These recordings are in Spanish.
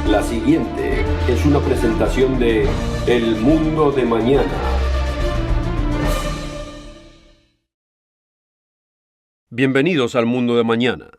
La siguiente es una presentación de El Mundo de Mañana. Bienvenidos al Mundo de Mañana.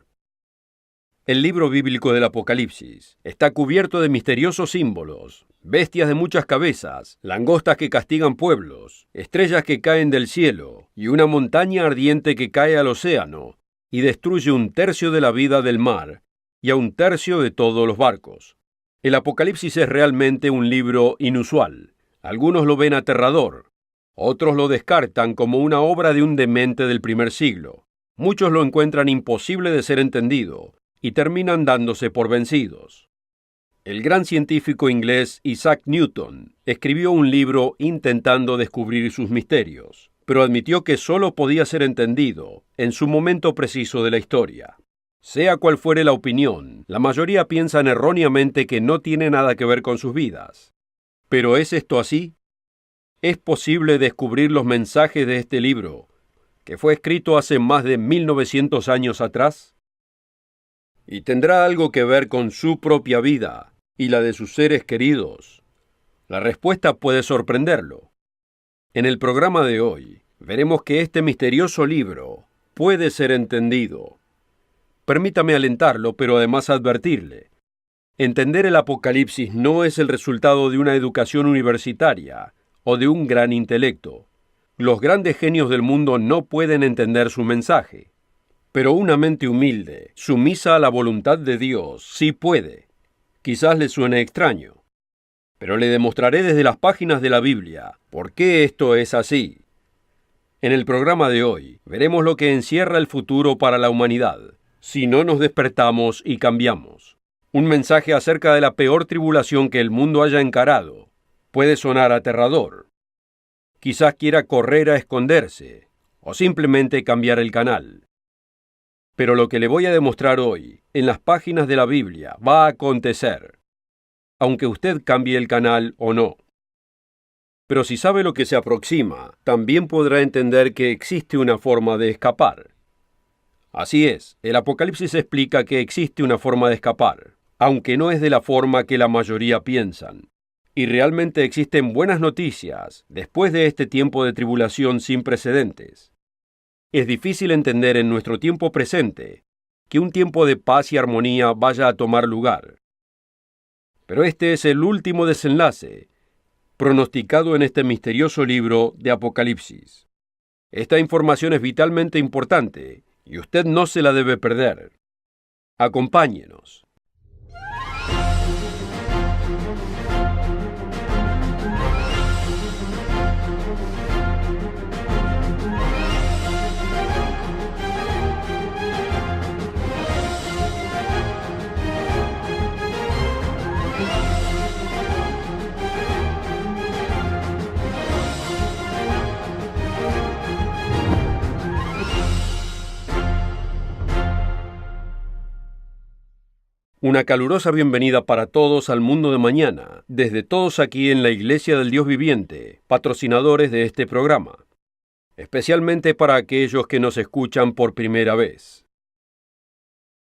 El libro bíblico del Apocalipsis está cubierto de misteriosos símbolos, bestias de muchas cabezas, langostas que castigan pueblos, estrellas que caen del cielo y una montaña ardiente que cae al océano y destruye 1/3 de la vida del mar y a 1/3 de todos los barcos. El Apocalipsis es realmente un libro inusual. Algunos lo ven aterrador, otros lo descartan como una obra de un demente del primer siglo. Muchos lo encuentran imposible de ser entendido y terminan dándose por vencidos. El gran científico inglés Isaac Newton escribió un libro intentando descubrir sus misterios, pero admitió que solo podía ser entendido en su momento preciso de la historia. Sea cual fuere la opinión, la mayoría piensan erróneamente que no tiene nada que ver con sus vidas. ¿Pero es esto así? ¿Es posible descubrir los mensajes de este libro, que fue escrito hace más de 1900 años atrás? ¿Y tendrá algo que ver con su propia vida y la de sus seres queridos? La respuesta puede sorprenderlo. En el programa de hoy, veremos que este misterioso libro puede ser entendido. Permítame alentarlo, pero además advertirle. Entender el Apocalipsis no es el resultado de una educación universitaria o de un gran intelecto. Los grandes genios del mundo no pueden entender su mensaje. Pero una mente humilde, sumisa a la voluntad de Dios, sí puede. Quizás le suene extraño, pero le demostraré desde las páginas de la Biblia por qué esto es así. En el programa de hoy, veremos lo que encierra el futuro para la humanidad, si no nos despertamos y cambiamos. Un mensaje acerca de la peor tribulación que el mundo haya encarado. Puede sonar aterrador. Quizás quiera correr a esconderse, o simplemente cambiar el canal. Pero lo que le voy a demostrar hoy, en las páginas de la Biblia, va a acontecer, aunque usted cambie el canal o no. Pero si sabe lo que se aproxima, también podrá entender que existe una forma de escapar. Así es, el Apocalipsis explica que existe una forma de escapar, aunque no es de la forma que la mayoría piensan. Y realmente existen buenas noticias después de este tiempo de tribulación sin precedentes. Es difícil entender en nuestro tiempo presente que un tiempo de paz y armonía vaya a tomar lugar. Pero este es el último desenlace, pronosticado en este misterioso libro de Apocalipsis. Esta información es vitalmente importante y usted no se la debe perder. Acompáñenos. Una calurosa bienvenida para todos al Mundo de Mañana, desde todos aquí en la Iglesia del Dios Viviente, patrocinadores de este programa, especialmente para aquellos que nos escuchan por primera vez.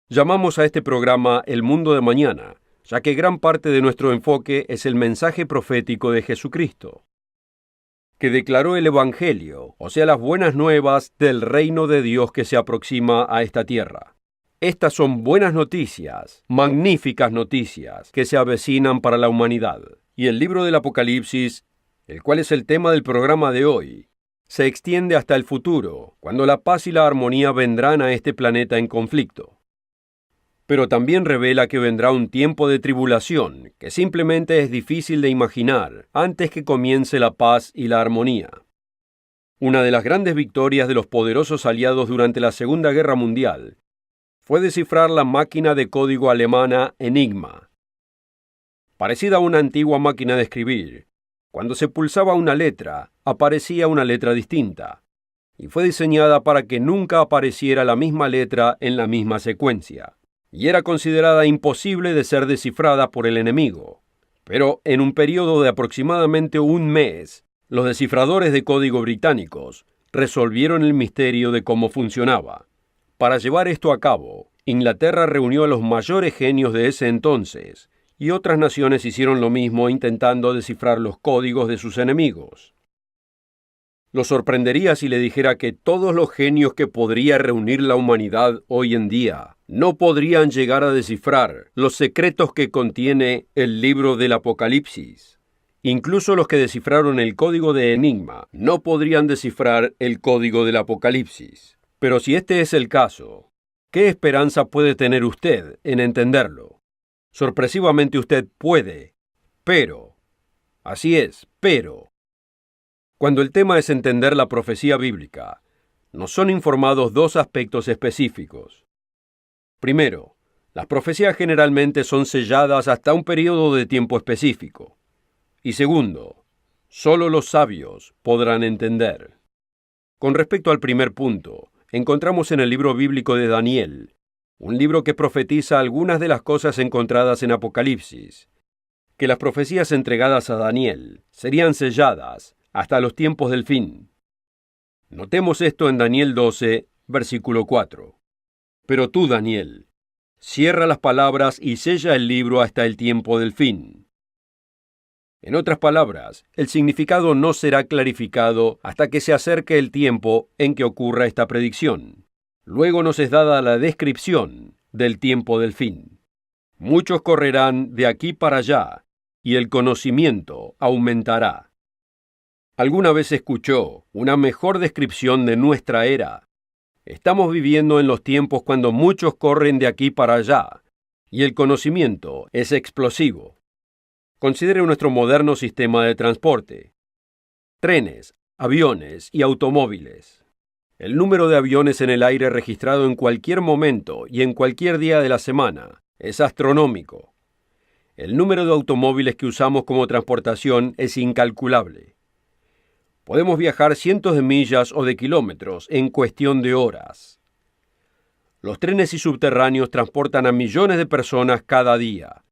Llamamos a este programa El Mundo de Mañana, ya que gran parte de nuestro enfoque es el mensaje profético de Jesucristo, que declaró el Evangelio, o sea, las buenas nuevas del reino de Dios que se aproxima a esta tierra. Estas son buenas noticias, magníficas noticias, que se avecinan para la humanidad. Y el libro del Apocalipsis, el cual es el tema del programa de hoy, se extiende hasta el futuro, cuando la paz y la armonía vendrán a este planeta en conflicto. Pero también revela que vendrá un tiempo de tribulación, que simplemente es difícil de imaginar antes que comience la paz y la armonía. Una de las grandes victorias de los poderosos aliados durante la Segunda Guerra Mundial fue descifrar la máquina de código alemana Enigma. Parecida a una antigua máquina de escribir, cuando se pulsaba una letra, aparecía una letra distinta, y fue diseñada para que nunca apareciera la misma letra en la misma secuencia, y era considerada imposible de ser descifrada por el enemigo. Pero en un periodo de aproximadamente un mes, los descifradores de código británicos resolvieron el misterio de cómo funcionaba. Para llevar esto a cabo, Inglaterra reunió a los mayores genios de ese entonces y otras naciones hicieron lo mismo intentando descifrar los códigos de sus enemigos. Lo sorprendería si le dijera que todos los genios que podría reunir la humanidad hoy en día no podrían llegar a descifrar los secretos que contiene el libro del Apocalipsis. Incluso los que descifraron el código de Enigma no podrían descifrar el código del Apocalipsis. Pero si este es el caso, ¿qué esperanza puede tener usted en entenderlo? Sorpresivamente usted puede, pero, así es, pero, cuando el tema es entender la profecía bíblica, nos son informados dos aspectos específicos. Primero, las profecías generalmente son selladas hasta un periodo de tiempo específico. Y segundo, solo los sabios podrán entender. Con respecto al primer punto, encontramos en el libro bíblico de Daniel, un libro que profetiza algunas de las cosas encontradas en Apocalipsis, que las profecías entregadas a Daniel serían selladas hasta los tiempos del fin. Notemos esto en Daniel 12, versículo 4. Pero tú, Daniel, cierra las palabras y sella el libro hasta el tiempo del fin. En otras palabras, el significado no será clarificado hasta que se acerque el tiempo en que ocurra esta predicción. Luego nos es dada la descripción del tiempo del fin. Muchos correrán de aquí para allá, y el conocimiento aumentará. ¿Alguna vez escuchó una mejor descripción de nuestra era? Estamos viviendo en los tiempos cuando muchos corren de aquí para allá, y el conocimiento es explosivo. Considere nuestro moderno sistema de transporte. Trenes, aviones y automóviles. El número de aviones en el aire registrado en cualquier momento y en cualquier día de la semana es astronómico. El número de automóviles que usamos como transportación es incalculable. Podemos viajar cientos de millas o de kilómetros en cuestión de horas. Los trenes y subterráneos transportan a millones de personas cada día.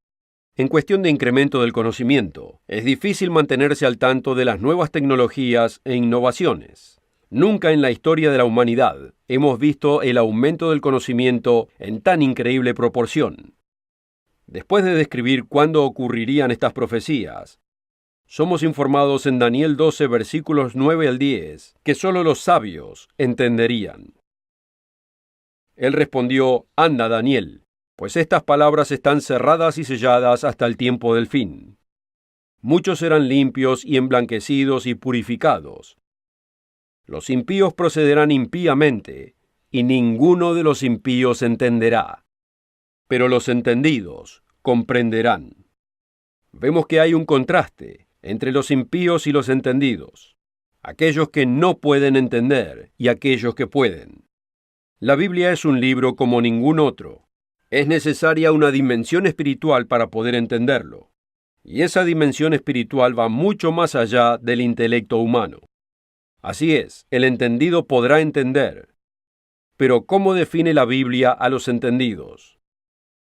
En cuestión de incremento del conocimiento, es difícil mantenerse al tanto de las nuevas tecnologías e innovaciones. Nunca en la historia de la humanidad hemos visto el aumento del conocimiento en tan increíble proporción. Después de describir cuándo ocurrirían estas profecías, somos informados en Daniel 12, versículos 9 al 10, que solo los sabios entenderían. Él respondió: Anda, Daniel, pues estas palabras están cerradas y selladas hasta el tiempo del fin. Muchos serán limpios y emblanquecidos y purificados. Los impíos procederán impíamente, y ninguno de los impíos entenderá. Pero los entendidos comprenderán. Vemos que hay un contraste entre los impíos y los entendidos, aquellos que no pueden entender y aquellos que pueden. La Biblia es un libro como ningún otro. Es necesaria una dimensión espiritual para poder entenderlo, y esa dimensión espiritual va mucho más allá del intelecto humano. Así es, el entendido podrá entender. Pero ¿cómo define la Biblia a los entendidos?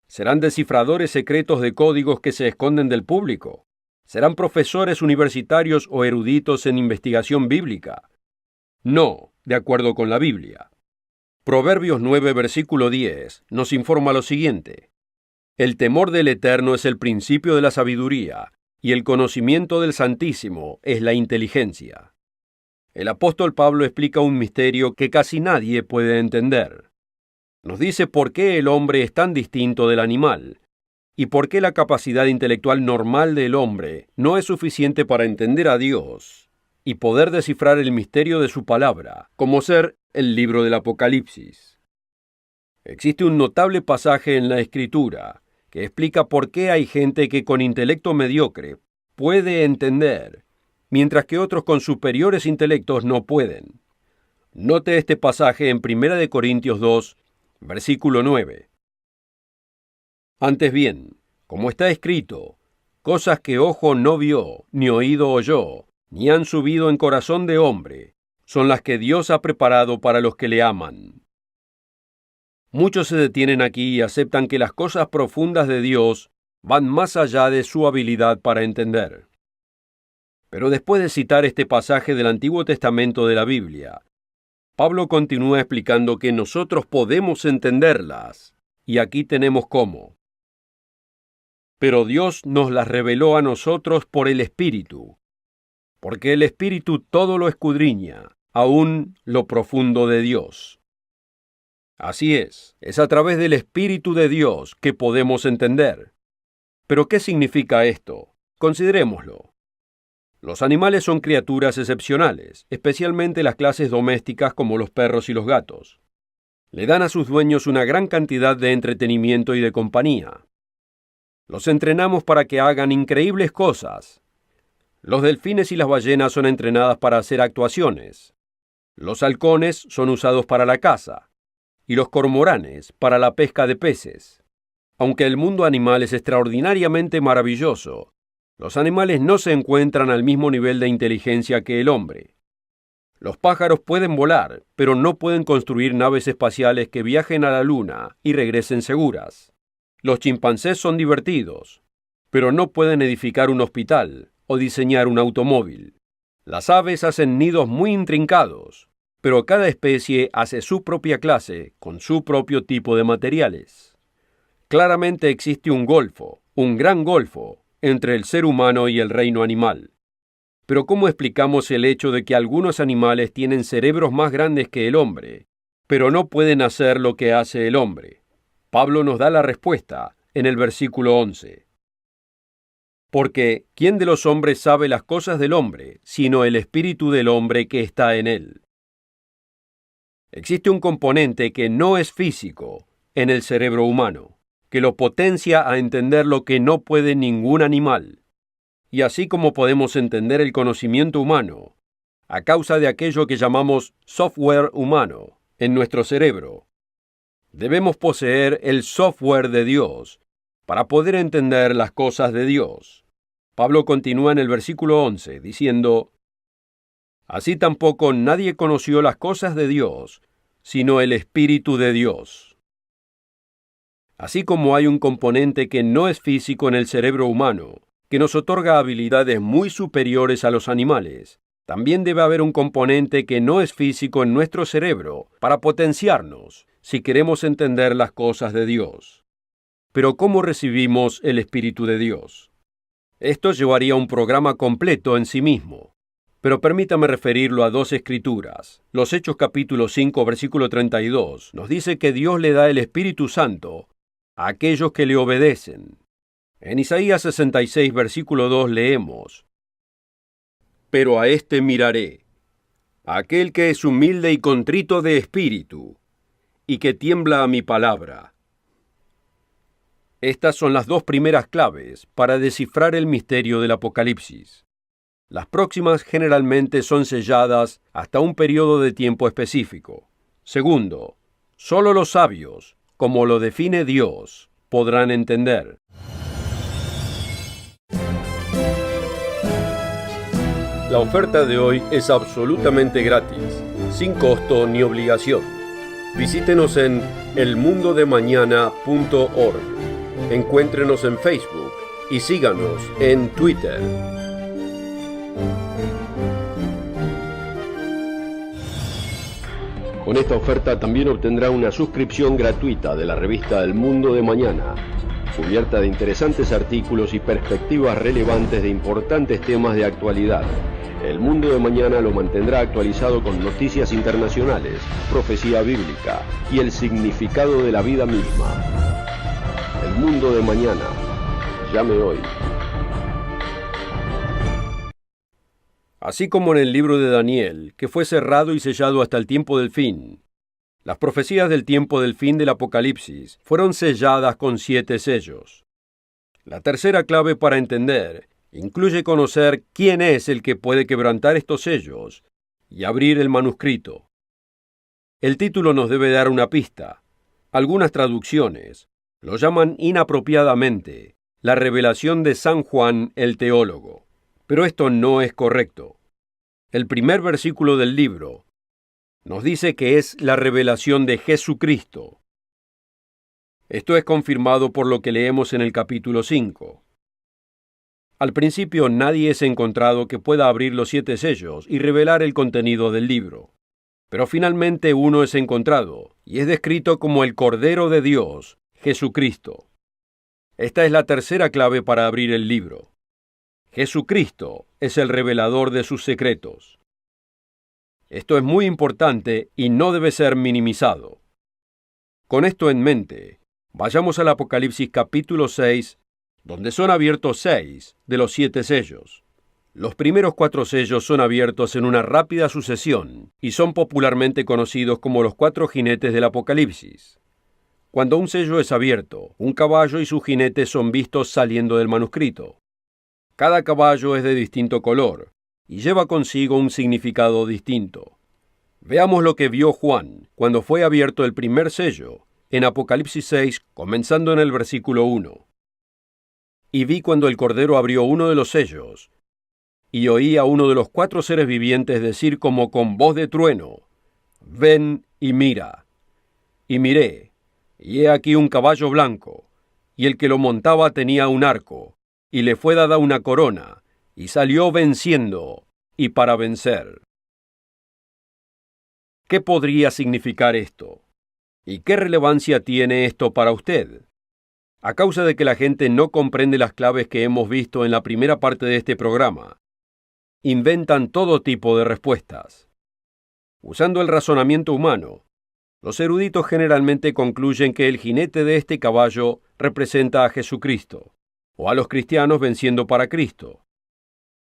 ¿Serán descifradores secretos de códigos que se esconden del público? ¿Serán profesores universitarios o eruditos en investigación bíblica? No, de acuerdo con la Biblia. Proverbios 9, versículo 10, nos informa lo siguiente: El temor del Eterno es el principio de la sabiduría, y el conocimiento del Santísimo es la inteligencia. El apóstol Pablo explica un misterio que casi nadie puede entender. Nos dice por qué el hombre es tan distinto del animal, y por qué la capacidad intelectual normal del hombre no es suficiente para entender a Dios y poder descifrar el misterio de su palabra, como ser el libro del Apocalipsis. Existe un notable pasaje en la Escritura que explica por qué hay gente que con intelecto mediocre puede entender, mientras que otros con superiores intelectos no pueden. Note este pasaje en 1 Corintios 2, versículo 9. Antes bien, como está escrito, cosas que ojo no vio, ni oído oyó, ni han subido en corazón de hombre, son las que Dios ha preparado para los que le aman. Muchos se detienen aquí y aceptan que las cosas profundas de Dios van más allá de su habilidad para entender. Pero después de citar este pasaje del Antiguo Testamento de la Biblia, Pablo continúa explicando que nosotros podemos entenderlas, y aquí tenemos cómo. pero Dios nos las reveló a nosotros por el Espíritu, porque el Espíritu todo lo escudriña, aún lo profundo de Dios. Así es a través del Espíritu de Dios que podemos entender. ¿Pero qué significa esto? Considerémoslo. Los animales son criaturas excepcionales, especialmente las clases domésticas como los perros y los gatos. Le dan a sus dueños una gran cantidad de entretenimiento y de compañía. Los entrenamos para que hagan increíbles cosas. Los delfines y las ballenas son entrenadas para hacer actuaciones. Los halcones son usados para la caza y los cormoranes para la pesca de peces. Aunque el mundo animal es extraordinariamente maravilloso, los animales no se encuentran al mismo nivel de inteligencia que el hombre. Los pájaros pueden volar, pero no pueden construir naves espaciales que viajen a la luna y regresen seguras. Los chimpancés son divertidos, pero no pueden edificar un hospital o diseñar un automóvil. Las aves hacen nidos muy intrincados, pero cada especie hace su propia clase con su propio tipo de materiales. Claramente existe un golfo, un gran golfo, entre el ser humano y el reino animal. Pero ¿cómo explicamos el hecho de que algunos animales tienen cerebros más grandes que el hombre, pero no pueden hacer lo que hace el hombre? Pablo nos da la respuesta en el versículo 11. Porque, ¿quién de los hombres sabe las cosas del hombre, sino el espíritu del hombre que está en él? Existe un componente que no es físico en el cerebro humano, que lo potencia a entender lo que no puede ningún animal. Y así como podemos entender el conocimiento humano, a causa de aquello que llamamos software humano en nuestro cerebro, debemos poseer el software de Dios para poder entender las cosas de Dios. Pablo continúa en el versículo 11 diciendo: Así tampoco nadie conoció las cosas de Dios, sino el Espíritu de Dios. Así como hay un componente que no es físico en el cerebro humano, que nos otorga habilidades muy superiores a los animales, también debe haber un componente que no es físico en nuestro cerebro para potenciarnos si queremos entender las cosas de Dios. Pero ¿cómo recibimos el Espíritu de Dios? Esto llevaría un programa completo en sí mismo. Pero permítame referirlo a dos escrituras. Los Hechos capítulo 5, versículo 32, nos dice que Dios le da el Espíritu Santo a aquellos que le obedecen. En Isaías 66, versículo 2 leemos: Pero a éste miraré, a aquel que es humilde y contrito de espíritu, y que tiembla a mi palabra. Estas son las dos primeras claves para descifrar el misterio del Apocalipsis. Las próximas generalmente son selladas hasta un periodo de tiempo específico. Segundo, solo los sabios, como lo define Dios, podrán entender. La oferta de hoy es absolutamente gratis, sin costo ni obligación. Visítenos en elmundodemañana.org. Encuéntrenos en Facebook y síganos en Twitter. Con esta oferta también obtendrá una suscripción gratuita de la revista El Mundo de Mañana, cubierta de interesantes artículos y perspectivas relevantes de importantes temas de actualidad. El Mundo de Mañana lo mantendrá actualizado con noticias internacionales, profecía bíblica y el significado de la vida misma. El Mundo de Mañana. Llame hoy. Así como en el libro de Daniel, que fue cerrado y sellado hasta el tiempo del fin, las profecías del tiempo del fin del Apocalipsis fueron selladas con 7 sellos. La tercera clave para entender incluye conocer quién es el que puede quebrantar estos sellos y abrir el manuscrito. El título nos debe dar una pista. Algunas traducciones lo llaman inapropiadamente la revelación de San Juan el teólogo. Pero esto no es correcto. El primer versículo del libro nos dice que es la revelación de Jesucristo. Esto es confirmado por lo que leemos en el capítulo 5. Al principio nadie es encontrado que pueda abrir los 7 sellos y revelar el contenido del libro. Pero finalmente uno es encontrado y es descrito como el Cordero de Dios, Jesucristo. Esta es la tercera clave para abrir el libro. Jesucristo es el revelador de sus secretos. Esto es muy importante y no debe ser minimizado. Con esto en mente, vayamos al Apocalipsis capítulo 6, donde son abiertos 6 de los 7 sellos. Los primeros 4 sellos son abiertos en una rápida sucesión y son popularmente conocidos como los 4 jinetes del Apocalipsis. Cuando un sello es abierto, un caballo y su jinete son vistos saliendo del manuscrito. Cada caballo es de distinto color y lleva consigo un significado distinto. Veamos lo que vio Juan cuando fue abierto el primer sello, en Apocalipsis 6, comenzando en el versículo 1. Y vi cuando el Cordero abrió uno de los sellos, y oí a uno de los 4 seres vivientes decir como con voz de trueno: «Ven y mira». Y miré, y he aquí un caballo blanco, y el que lo montaba tenía un arco, y le fue dada una corona, y salió venciendo, y para vencer. ¿Qué podría significar esto? ¿Y qué relevancia tiene esto para usted? A causa de que la gente no comprende las claves que hemos visto en la primera parte de este programa, inventan todo tipo de respuestas. Usando el razonamiento humano, los eruditos generalmente concluyen que el jinete de este caballo representa a Jesucristo, o a los cristianos venciendo para Cristo.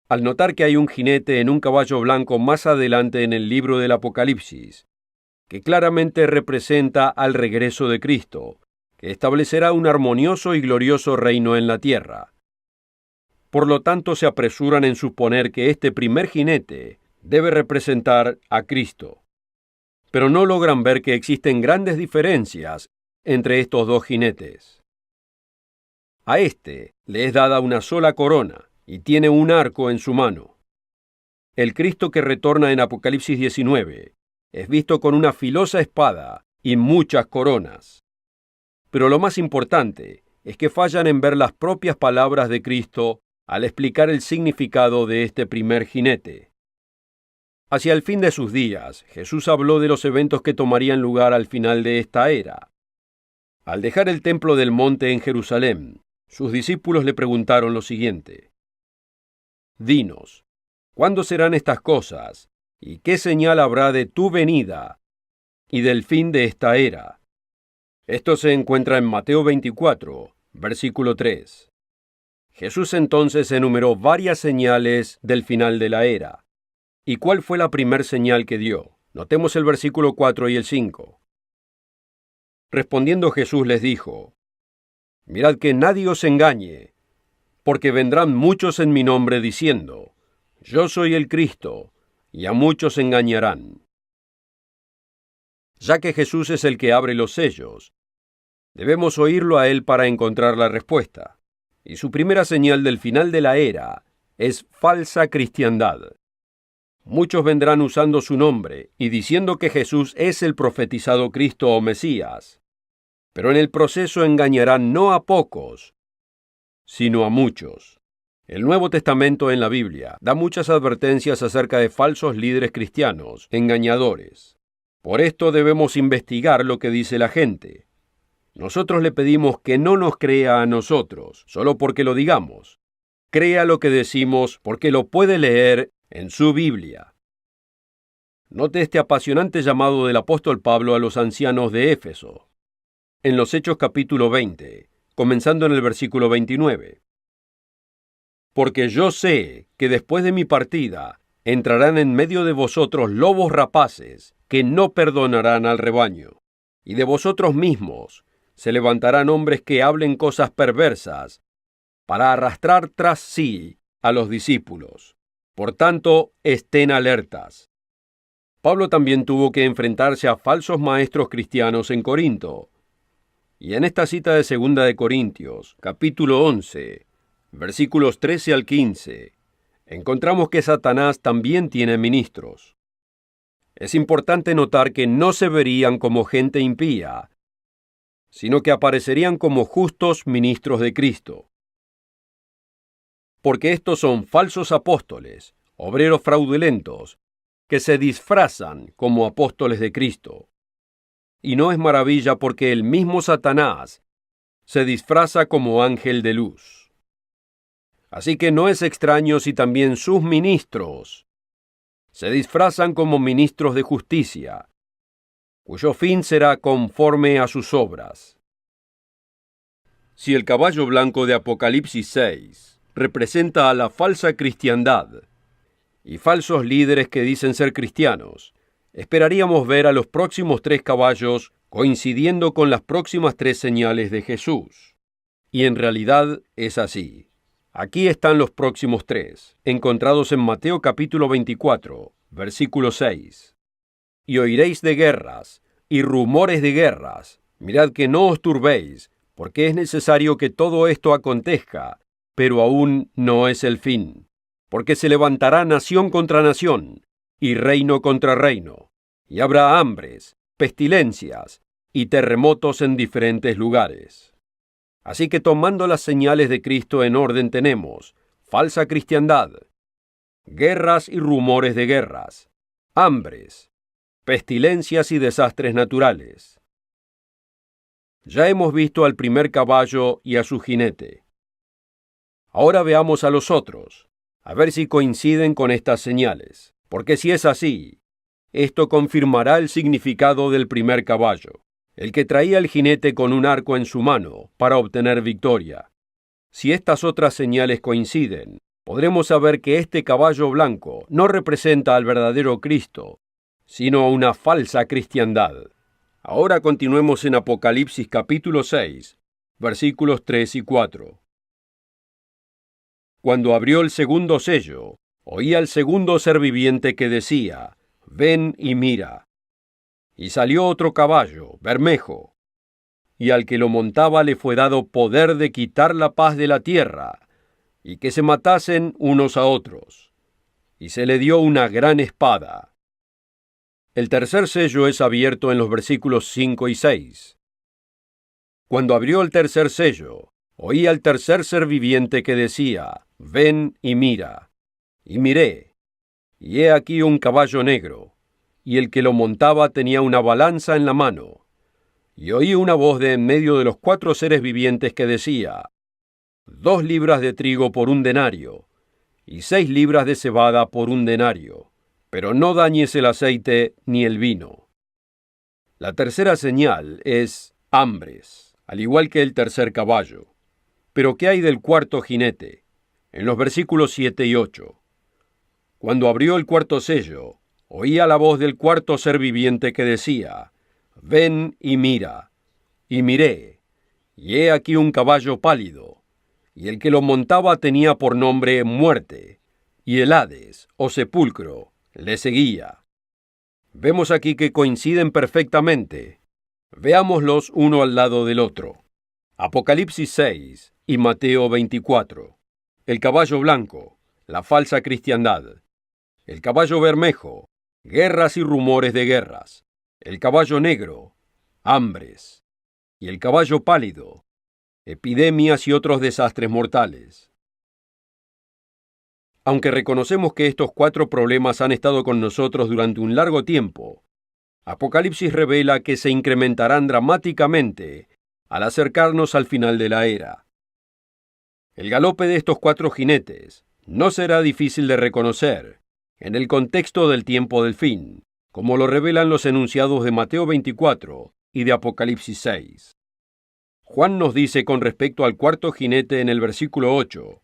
Al notar que hay un jinete en un caballo blanco más adelante en el libro del Apocalipsis, que claramente representa al regreso de Cristo, que establecerá un armonioso y glorioso reino en la tierra. Por lo tanto, se apresuran en suponer que este primer jinete debe representar a Cristo. Pero no logran ver que existen grandes diferencias entre estos dos jinetes. A este le es dada una sola corona y tiene un arco en su mano. El Cristo que retorna en Apocalipsis 19 es visto con una filosa espada y muchas coronas. Pero lo más importante es que fallan en ver las propias palabras de Cristo al explicar el significado de este primer jinete. Hacia el fin de sus días, Jesús habló de los eventos que tomarían lugar al final de esta era. Al dejar el templo del monte en Jerusalén, sus discípulos le preguntaron lo siguiente: «Dinos, ¿cuándo serán estas cosas? ¿Y qué señal habrá de tu venida y del fin de esta era?». Esto se encuentra en Mateo 24, versículo 3. Jesús entonces enumeró varias señales del final de la era. ¿Y cuál fue la primer señal que dio? Notemos el versículo 4 y el 5. Respondiendo Jesús les dijo: «Mirad que nadie os engañe, porque vendrán muchos en mi nombre diciendo: Yo soy el Cristo, y a muchos engañarán». Ya que Jesús es el que abre los sellos, debemos oírlo a él para encontrar la respuesta. Y su primera señal del final de la era es falsa cristiandad. Muchos vendrán usando su nombre y diciendo que Jesús es el profetizado Cristo o Mesías, pero en el proceso engañarán no a pocos, sino a muchos. El Nuevo Testamento en la Biblia da muchas advertencias acerca de falsos líderes cristianos, engañadores. Por esto debemos investigar lo que dice la gente. Nosotros le pedimos que no nos crea a nosotros, solo porque lo digamos. Crea lo que decimos porque lo puede leer en su Biblia. Note este apasionante llamado del apóstol Pablo a los ancianos de Éfeso. En los Hechos capítulo 20, comenzando en el versículo 29. «Porque yo sé que después de mi partida entrarán en medio de vosotros lobos rapaces que no perdonarán al rebaño. Y de vosotros mismos se levantarán hombres que hablen cosas perversas para arrastrar tras sí a los discípulos. Por tanto, estén alertas». Pablo también tuvo que enfrentarse a falsos maestros cristianos en Corinto. Y en esta cita de 2 de Corintios, capítulo 11, versículos 13 al 15, encontramos que Satanás también tiene ministros. Es importante notar que no se verían como gente impía, sino que aparecerían como justos ministros de Cristo. Porque estos son falsos apóstoles, obreros fraudulentos, que se disfrazan como apóstoles de Cristo. Y no es maravilla porque el mismo Satanás se disfraza como ángel de luz. Así que no es extraño si también sus ministros se disfrazan como ministros de justicia, cuyo fin será conforme a sus obras. Si el caballo blanco de Apocalipsis 6 representa a la falsa cristiandad y falsos líderes que dicen ser cristianos, esperaríamos ver a los próximos 3 caballos coincidiendo con las próximas 3 señales de Jesús. Y en realidad es así. Aquí están los próximos 3, encontrados en Mateo capítulo 24, versículo 6. Y oiréis de guerras y rumores de guerras. Mirad que no os turbéis, porque es necesario que todo esto acontezca, pero aún no es el fin. Porque se levantará nación contra nación, y reino contra reino, y habrá hambres, pestilencias y terremotos en diferentes lugares. Así que tomando las señales de Cristo en orden tenemos falsa cristiandad, guerras y rumores de guerras, hambres, pestilencias y desastres naturales. Ya hemos visto al primer caballo y a su jinete. Ahora veamos a los otros, a ver si coinciden con estas señales, porque si es así, esto confirmará el significado del primer caballo, el que traía el jinete con un arco en su mano para obtener victoria. Si estas otras señales coinciden, podremos saber que este caballo blanco no representa al verdadero Cristo, sino una falsa cristiandad. Ahora continuemos en Apocalipsis capítulo 6, versículos 3 y 4. Cuando abrió el segundo sello, oí al segundo ser viviente que decía: «Ven y mira». Y salió otro caballo, bermejo, y al que lo montaba le fue dado poder de quitar la paz de la tierra, y que se matasen unos a otros. Y se le dio una gran espada. El tercer sello es abierto en los versículos 5 y 6. Cuando abrió el tercer sello, oí al tercer ser viviente que decía: «Ven y mira». Y miré, y he aquí un caballo negro, y el que lo montaba tenía una balanza en la mano. Y oí una voz de en medio de los 4 seres vivientes que decía: 2 libras de trigo por 1 denario, y 6 libras de cebada por 1 denario, pero no dañes el aceite ni el vino. La tercera señal es hambres, al igual que el tercer caballo. Pero ¿qué hay del cuarto jinete? En los versículos 7 y 8. Cuando abrió el cuarto sello, oía la voz del cuarto ser viviente que decía: «Ven y mira». Y miré, y he aquí un caballo pálido, y el que lo montaba tenía por nombre Muerte, y el Hades, o sepulcro, le seguía. Vemos aquí que coinciden perfectamente. Veámoslos uno al lado del otro. Apocalipsis 6 y Mateo 24. El caballo blanco, la falsa cristiandad. El caballo bermejo, guerras y rumores de guerras. El caballo negro, hambres. Y el caballo pálido, epidemias y otros desastres mortales. Aunque reconocemos que estos 4 problemas han estado con nosotros durante un largo tiempo, Apocalipsis revela que se incrementarán dramáticamente al acercarnos al final de la era. El galope de estos 4 jinetes no será difícil de reconocer en el contexto del tiempo del fin, como lo revelan los enunciados de Mateo 24 y de Apocalipsis 6. Juan nos dice con respecto al cuarto jinete en el versículo 8: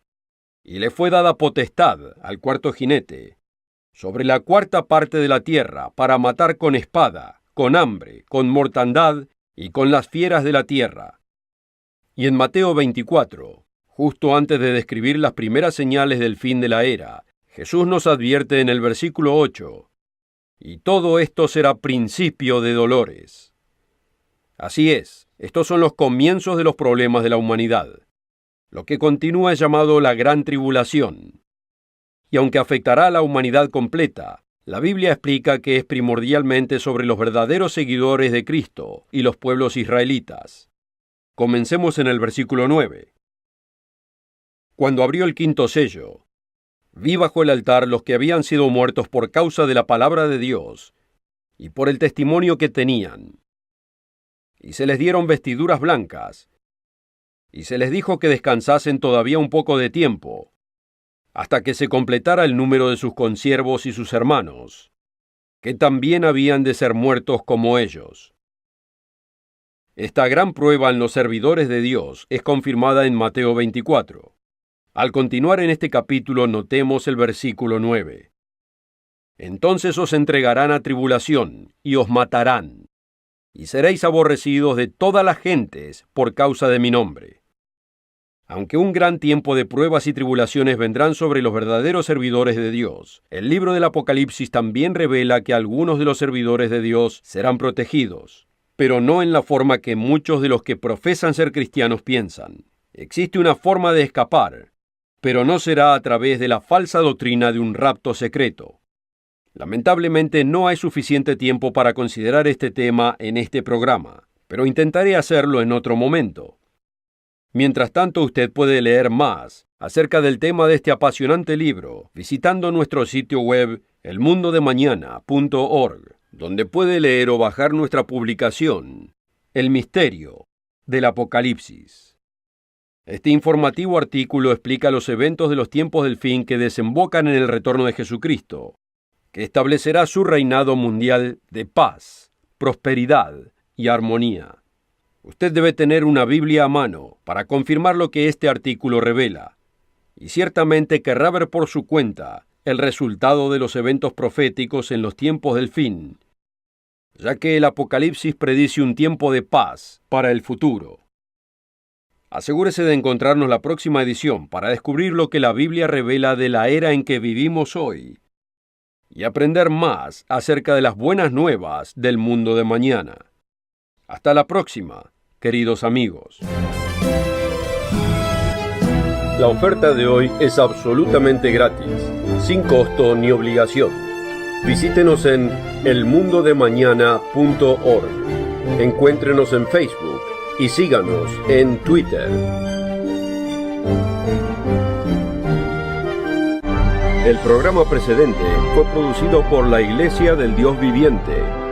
«Y le fue dada potestad al cuarto jinete sobre la cuarta parte de la tierra para matar con espada, con hambre, con mortandad y con las fieras de la tierra». Y en Mateo 24, justo antes de describir las primeras señales del fin de la era, Jesús nos advierte en el versículo 8: «Y todo esto será principio de dolores». Así es, estos son los comienzos de los problemas de la humanidad. Lo que continúa es llamado la Gran Tribulación. Y aunque afectará a la humanidad completa, la Biblia explica que es primordialmente sobre los verdaderos seguidores de Cristo y los pueblos israelitas. Comencemos en el versículo 9. Cuando abrió el quinto sello, vi bajo el altar los que habían sido muertos por causa de la palabra de Dios y por el testimonio que tenían. Y se les dieron vestiduras blancas, y se les dijo que descansasen todavía un poco de tiempo, hasta que se completara el número de sus consiervos y sus hermanos, que también habían de ser muertos como ellos. Esta gran prueba en los servidores de Dios es confirmada en Mateo 24. Al continuar en este capítulo, notemos el versículo 9. Entonces os entregarán a tribulación y os matarán, y seréis aborrecidos de todas las gentes por causa de mi nombre. Aunque un gran tiempo de pruebas y tribulaciones vendrán sobre los verdaderos servidores de Dios, el libro del Apocalipsis también revela que algunos de los servidores de Dios serán protegidos, pero no en la forma que muchos de los que profesan ser cristianos piensan. Existe una forma de escapar, pero no será a través de la falsa doctrina de un rapto secreto. Lamentablemente no hay suficiente tiempo para considerar este tema en este programa, pero intentaré hacerlo en otro momento. Mientras tanto, usted puede leer más acerca del tema de este apasionante libro visitando nuestro sitio web elmundodemañana.org, donde puede leer o bajar nuestra publicación, El misterio del Apocalipsis. Este informativo artículo explica los eventos de los tiempos del fin que desembocan en el retorno de Jesucristo, que establecerá su reinado mundial de paz, prosperidad y armonía. Usted debe tener una Biblia a mano para confirmar lo que este artículo revela, y ciertamente querrá ver por su cuenta el resultado de los eventos proféticos en los tiempos del fin, ya que el Apocalipsis predice un tiempo de paz para el futuro. Asegúrese de encontrarnos la próxima edición para descubrir lo que la Biblia revela de la era en que vivimos hoy y aprender más acerca de las buenas nuevas del mundo de mañana. Hasta la próxima, queridos amigos. La oferta de hoy es absolutamente gratis, sin costo ni obligación. Visítenos en elmundodemañana.org. Encuéntrenos en Facebook y síganos en Twitter. El programa precedente fue producido por la Iglesia del Dios Viviente